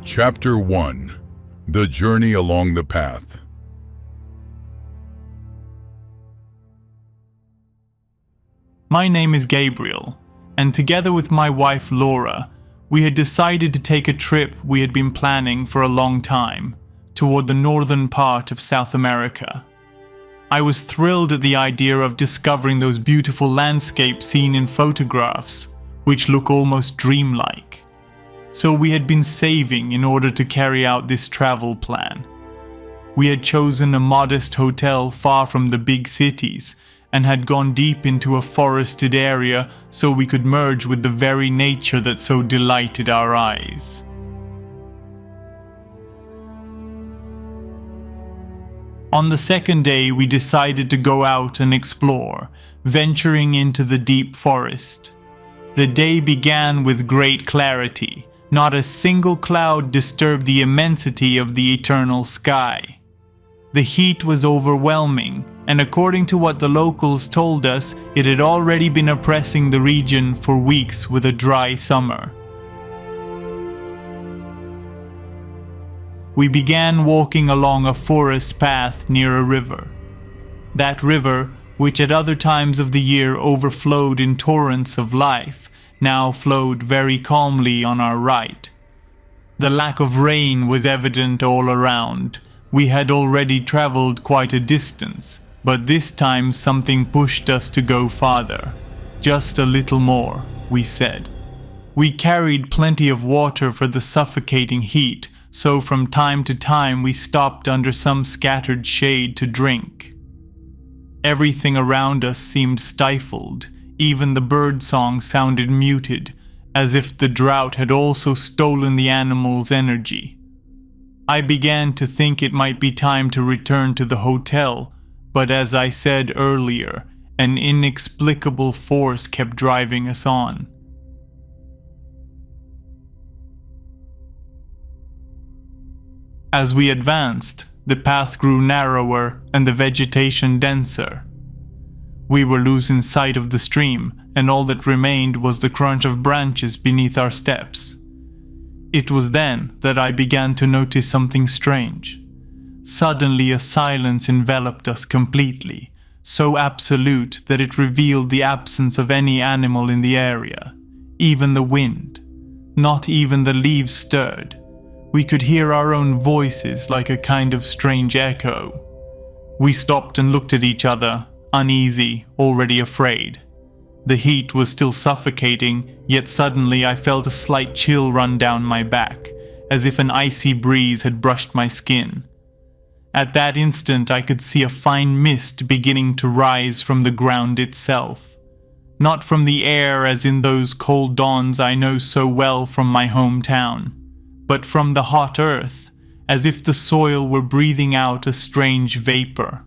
Chapter 1. The Journey Along the Path. My name is Gabriel, and together with my wife Laura, we had decided to take a trip we had been planning for a long time toward the northern part of South America. I was thrilled at the idea of discovering those beautiful landscapes seen in photographs, which look almost dreamlike. So we had been saving in order to carry out this travel plan. We had chosen a modest hotel far from the big cities and had gone deep into a forested area so we could merge with the very nature that so delighted our eyes. On the second day, we decided to go out and explore, venturing into the deep forest. The day began with great clarity. Not a single cloud disturbed the immensity of the eternal sky. The heat was overwhelming, and according to what the locals told us, it had already been oppressing the region for weeks with a dry summer. We began walking along a forest path near a river. That river, which at other times of the year overflowed in torrents of life, now flowed very calmly on our right. The lack of rain was evident all around. We had already traveled quite a distance, but this time something pushed us to go farther. Just a little more, we said. We carried plenty of water for the suffocating heat, so from time to time we stopped under some scattered shade to drink. Everything around us seemed stifled. Even the birdsong sounded muted, as if the drought had also stolen the animals' energy. I began to think it might be time to return to the hotel, but as I said earlier, an inexplicable force kept driving us on. As we advanced, the path grew narrower and the vegetation denser. We were losing sight of the stream, and all that remained was the crunch of branches beneath our steps. It was then that I began to notice something strange. Suddenly a silence enveloped us completely, so absolute that it revealed the absence of any animal in the area, even the wind. Not even the leaves stirred. We could hear our own voices like a kind of strange echo. We stopped and looked at each other, uneasy, already afraid. The heat was still suffocating, yet suddenly I felt a slight chill run down my back, as if an icy breeze had brushed my skin. At that instant I could see a fine mist beginning to rise from the ground itself. Not from the air as in those cold dawns I know so well from my hometown, but from the hot earth, as if the soil were breathing out a strange vapor.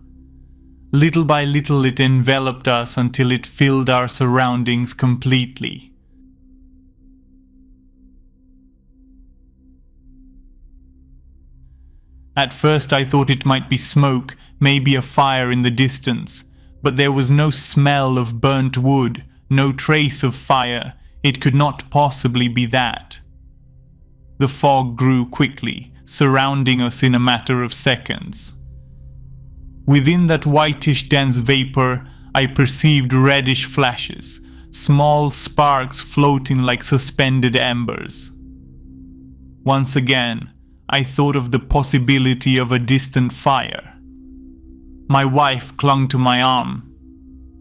Little by little it enveloped us until it filled our surroundings completely. At first I thought it might be smoke, maybe a fire in the distance, but there was no smell of burnt wood, no trace of fire. It could not possibly be that. The fog grew quickly, surrounding us in a matter of seconds. Within that whitish dense vapor, I perceived reddish flashes, small sparks floating like suspended embers. Once again, I thought of the possibility of a distant fire. My wife clung to my arm.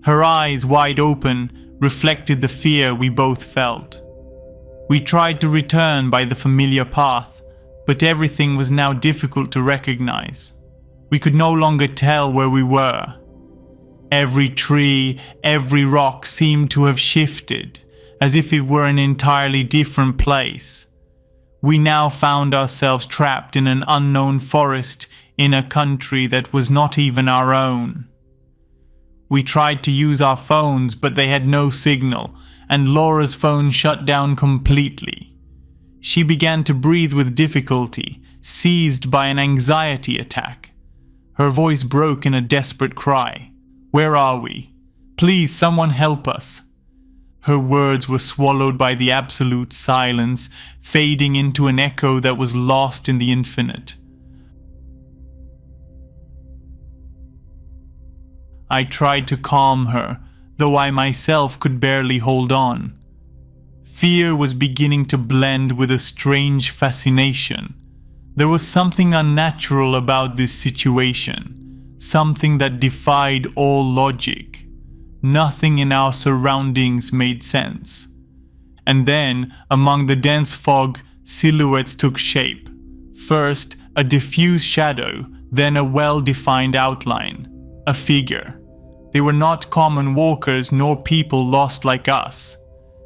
Her eyes, wide open, reflected the fear we both felt. We tried to return by the familiar path, but everything was now difficult to recognize. We could no longer tell where we were. Every tree, every rock seemed to have shifted, as if it were an entirely different place. We now found ourselves trapped in an unknown forest in a country that was not even our own. We tried to use our phones, but they had no signal, and Laura's phone shut down completely. She began to breathe with difficulty, seized by an anxiety attack. Her voice broke in a desperate cry. "Where are we? Please, someone help us." Her words were swallowed by the absolute silence, fading into an echo that was lost in the infinite. I tried to calm her, though I myself could barely hold on. Fear was beginning to blend with a strange fascination. There was something unnatural about this situation, something that defied all logic. Nothing in our surroundings made sense. And then, among the dense fog, silhouettes took shape. First, a diffuse shadow, then a well-defined outline, a figure. They were not common walkers nor people lost like us.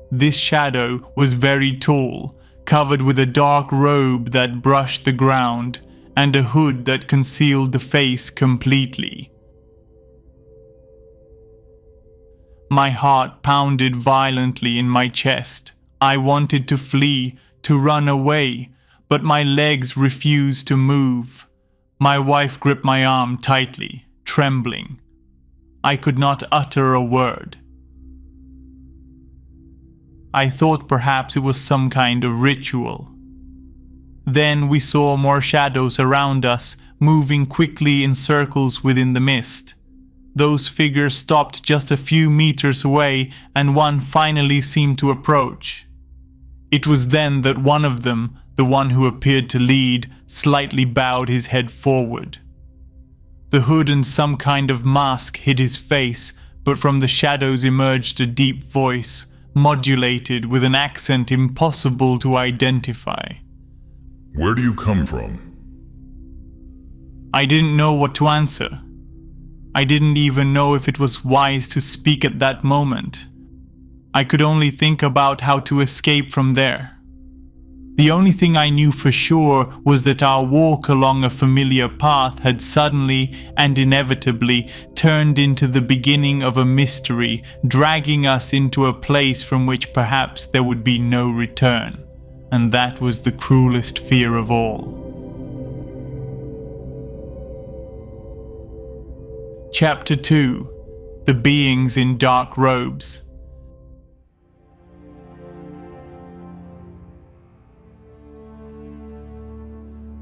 This shadow was very tall, covered with a dark robe that brushed the ground, and a hood that concealed the face completely. My heart pounded violently in my chest. I wanted to flee, to run away, but my legs refused to move. My wife gripped my arm tightly, trembling. I could not utter a word. I thought perhaps it was some kind of ritual. Then we saw more shadows around us, moving quickly in circles within the mist. Those figures stopped just a few meters away, and one finally seemed to approach. It was then that one of them, the one who appeared to lead, slightly bowed his head forward. The hood and some kind of mask hid his face, but from the shadows emerged a deep voice, modulated with an accent impossible to identify. Where do you come from? I didn't know what to answer. I didn't even know if it was wise to speak at that moment. I could only think about how to escape from there. The only thing I knew for sure was that our walk along a familiar path had suddenly and inevitably turned into the beginning of a mystery, dragging us into a place from which perhaps there would be no return. And that was the cruelest fear of all. Chapter 2: The Beings in Dark Robes.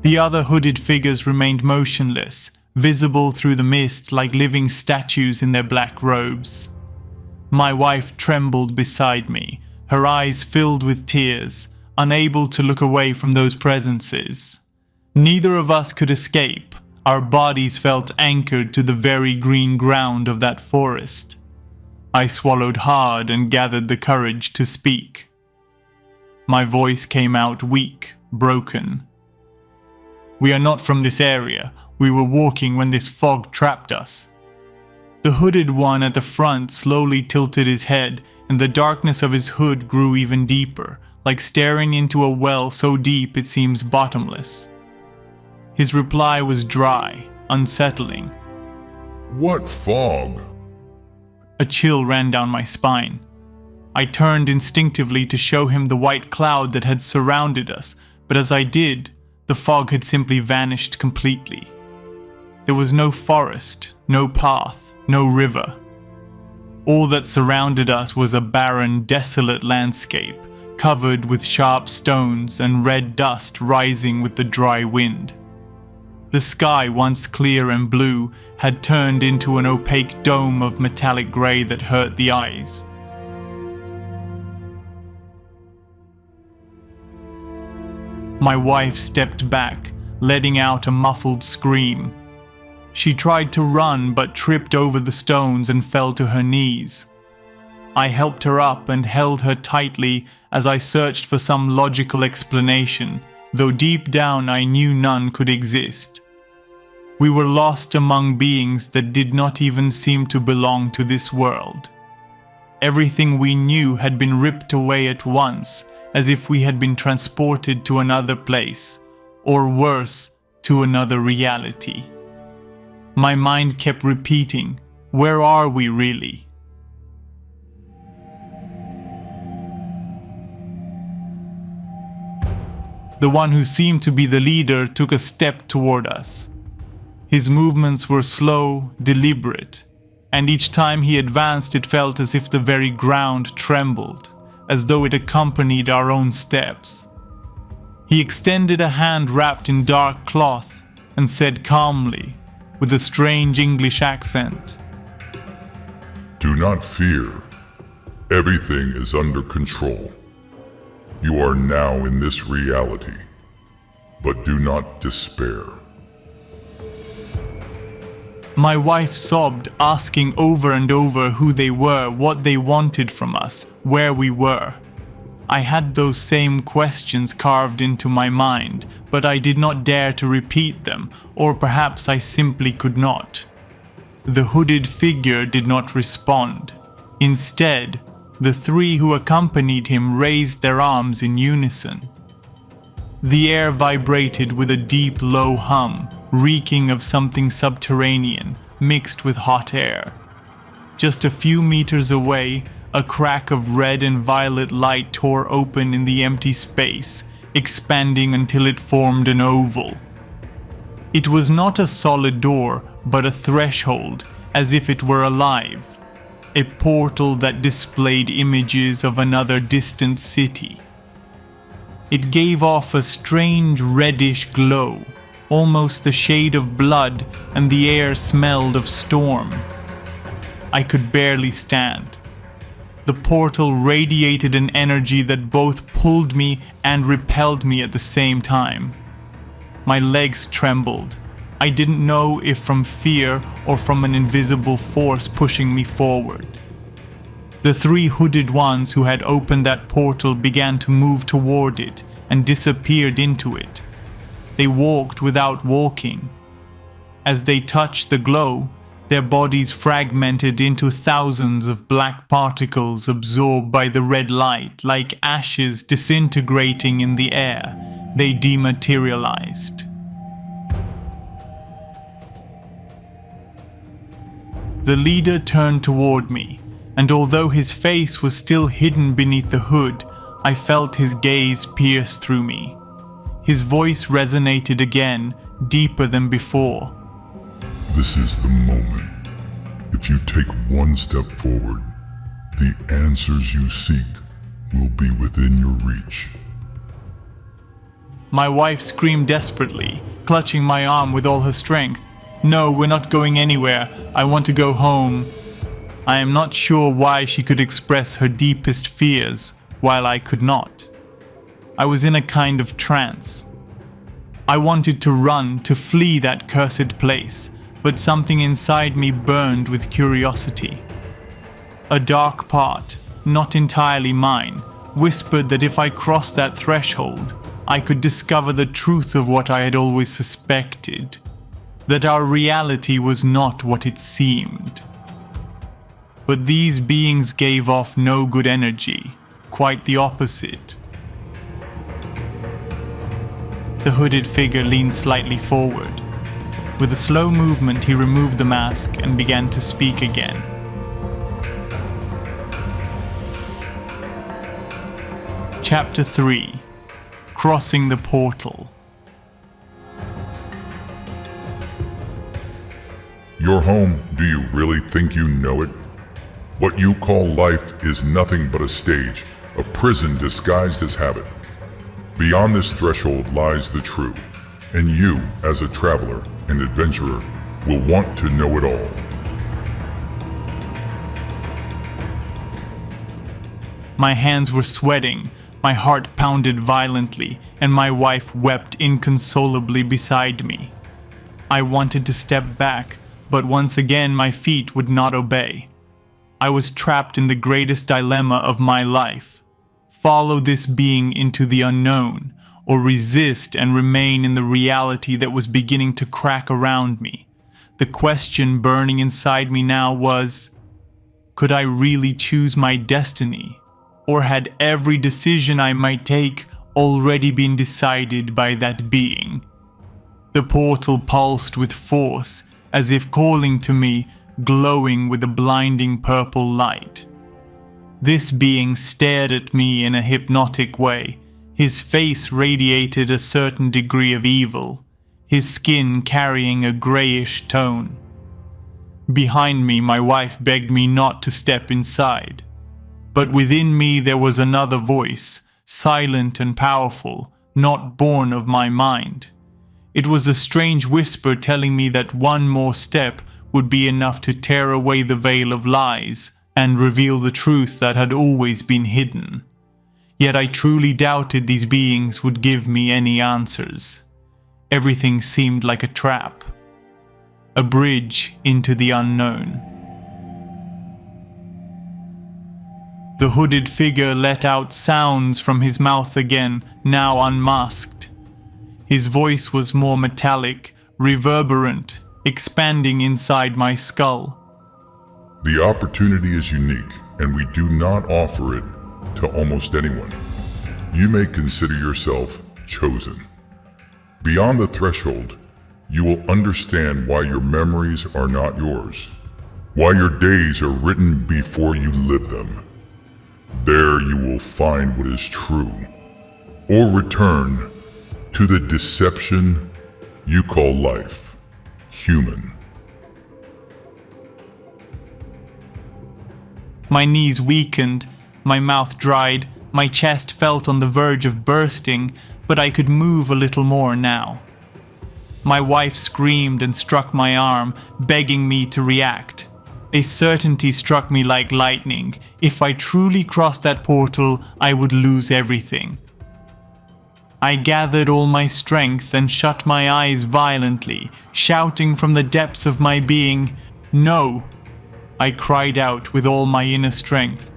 The other hooded figures remained motionless, visible through the mist like living statues in their black robes. My wife trembled beside me, her eyes filled with tears, unable to look away from those presences. Neither of us could escape. Our bodies felt anchored to the very green ground of that forest. I swallowed hard and gathered the courage to speak. My voice came out weak, broken. We are not from this area. We were walking when this fog trapped us. The hooded one at the front slowly tilted his head, and the darkness of his hood grew even deeper, like staring into a well so deep it seems bottomless. His reply was dry, unsettling. What fog? A chill ran down my spine. I turned instinctively to show him the white cloud that had surrounded us, but as I did, the fog had simply vanished completely. There was no forest, no path, no river. All that surrounded us was a barren, desolate landscape, covered with sharp stones and red dust rising with the dry wind. The sky, once clear and blue, had turned into an opaque dome of metallic gray that hurt the eyes. My wife stepped back, letting out a muffled scream. She tried to run but tripped over the stones and fell to her knees. I helped her up and held her tightly as I searched for some logical explanation, though deep down I knew none could exist. We were lost among beings that did not even seem to belong to this world. Everything we knew had been ripped away at once, as if we had been transported to another place, or worse, to another reality. My mind kept repeating, where are we really? The one who seemed to be the leader took a step toward us. His movements were slow, deliberate, and each time he advanced it felt as if the very ground trembled, as though it accompanied our own steps. He extended a hand wrapped in dark cloth and said calmly, with a strange English accent, "Do not fear. Everything is under control. You are now in this reality, but do not despair." My wife sobbed, asking over and over who they were, what they wanted from us, where we were. I had those same questions carved into my mind, but I did not dare to repeat them, or perhaps I simply could not. The hooded figure did not respond. Instead, the three who accompanied him raised their arms in unison. The air vibrated with a deep, low hum, reeking of something subterranean, mixed with hot air. Just a few meters away, a crack of red and violet light tore open in the empty space, expanding until it formed an oval. It was not a solid door, but a threshold, as if it were alive. A portal that displayed images of another distant city. It gave off a strange reddish glow, almost the shade of blood, and the air smelled of storm. I could barely stand. The portal radiated an energy that both pulled me and repelled me at the same time. My legs trembled. I didn't know if from fear or from an invisible force pushing me forward. The three hooded ones who had opened that portal began to move toward it and disappeared into it. They walked without walking. As they touched the glow, their bodies fragmented into thousands of black particles absorbed by the red light, like ashes disintegrating in the air. They dematerialized. The leader turned toward me, and although his face was still hidden beneath the hood, I felt his gaze pierce through me. His voice resonated again, deeper than before. "This is the moment. If you take one step forward, the answers you seek will be within your reach." My wife screamed desperately, clutching my arm with all her strength. "No, we're not going anywhere. I want to go home." I am not sure why she could express her deepest fears, while I could not. I was in a kind of trance. I wanted to run, to flee that cursed place, but something inside me burned with curiosity. A dark part, not entirely mine, whispered that if I crossed that threshold, I could discover the truth of what I had always suspected, that our reality was not what it seemed. But these beings gave off no good energy, quite the opposite. The hooded figure leaned slightly forward. With a slow movement, he removed the mask and began to speak again. Chapter 3: Crossing the Portal. Your home, do you really think you know it? What you call life is nothing but a stage, a prison disguised as habit. Beyond this threshold lies the true, and you, as a traveler and adventurer, will want to know it all. My hands were sweating, my heart pounded violently, and my wife wept inconsolably beside me. I wanted to step back, but once again my feet would not obey. I was trapped in the greatest dilemma of my life. Follow this being into the unknown, or resist and remain in the reality that was beginning to crack around me. The question burning inside me now was, could I really choose my destiny? Or had every decision I might take already been decided by that being? The portal pulsed with force, as if calling to me, glowing with a blinding purple light. This being stared at me in a hypnotic way. His face radiated a certain degree of evil, his skin carrying a grayish tone. Behind me, my wife begged me not to step inside. But within me there was another voice, silent and powerful, not born of my mind. It was a strange whisper telling me that one more step would be enough to tear away the veil of lies and reveal the truth that had always been hidden. Yet I truly doubted these beings would give me any answers. Everything seemed like a trap, a bridge into the unknown. The hooded figure let out sounds from his mouth again, now unmasked. His voice was more metallic, reverberant, expanding inside my skull. The opportunity is unique, and we do not offer it to almost anyone. You may consider yourself chosen. Beyond the threshold, you will understand why your memories are not yours, why your days are written before you live them. There you will find what is true, or return to the deception you call life, human. My knees weakened, my mouth dried, my chest felt on the verge of bursting, but I could move a little more now. My wife screamed and struck my arm, begging me to react. A certainty struck me like lightning. If I truly crossed that portal, I would lose everything. I gathered all my strength and shut my eyes violently, shouting from the depths of my being, "No!" I cried out with all my inner strength.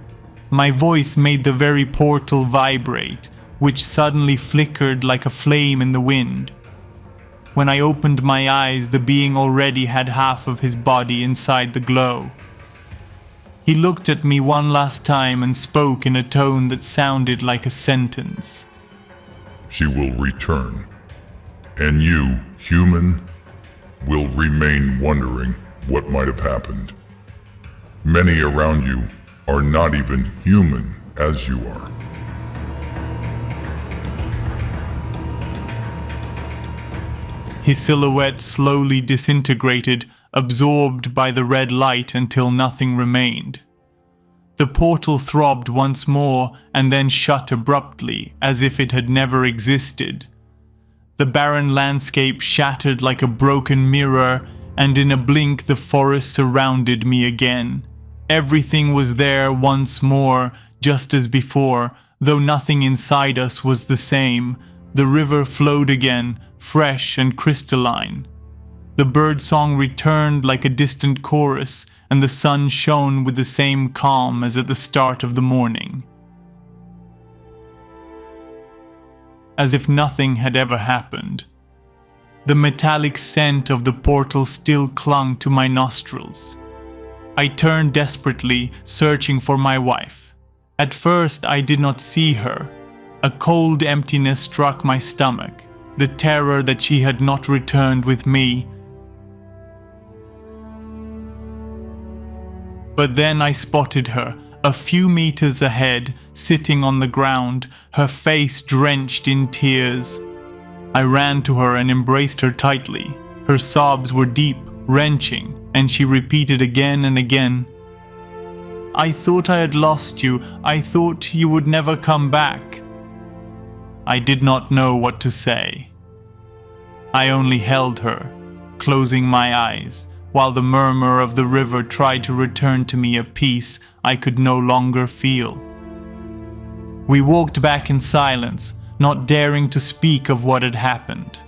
My voice made the very portal vibrate, which suddenly flickered like a flame in the wind. When I opened my eyes, the being already had half of his body inside the glow. He looked at me one last time and spoke in a tone that sounded like a sentence. She will return, and you, human, will remain wondering what might have happened. Many around you are not even human as you are. His silhouette slowly disintegrated, absorbed by the red light until nothing remained. The portal throbbed once more and then shut abruptly, as if it had never existed. The barren landscape shattered like a broken mirror, and in a blink the forest surrounded me again. Everything was there once more, just as before, though nothing inside us was the same. The river flowed again, fresh and crystalline. The birdsong returned like a distant chorus, and the sun shone with the same calm as at the start of the morning. As if nothing had ever happened. The metallic scent of the portal still clung to my nostrils. I turned desperately, searching for my wife. At first, I did not see her. A cold emptiness struck my stomach, the terror that she had not returned with me. But then I spotted her, a few meters ahead, sitting on the ground, her face drenched in tears. I ran to her and embraced her tightly. Her sobs were deep, wrenching, and she repeated again and again, "I thought I had lost you. I thought you would never come back." I did not know what to say. I only held her, closing my eyes, while the murmur of the river tried to return to me a peace I could no longer feel. We walked back in silence, not daring to speak of what had happened.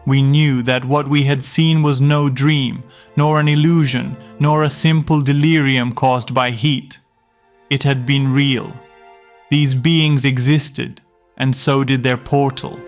We knew that what we had seen was no dream, nor an illusion, nor a simple delirium caused by heat. It had been real. These beings existed, and so did their portal.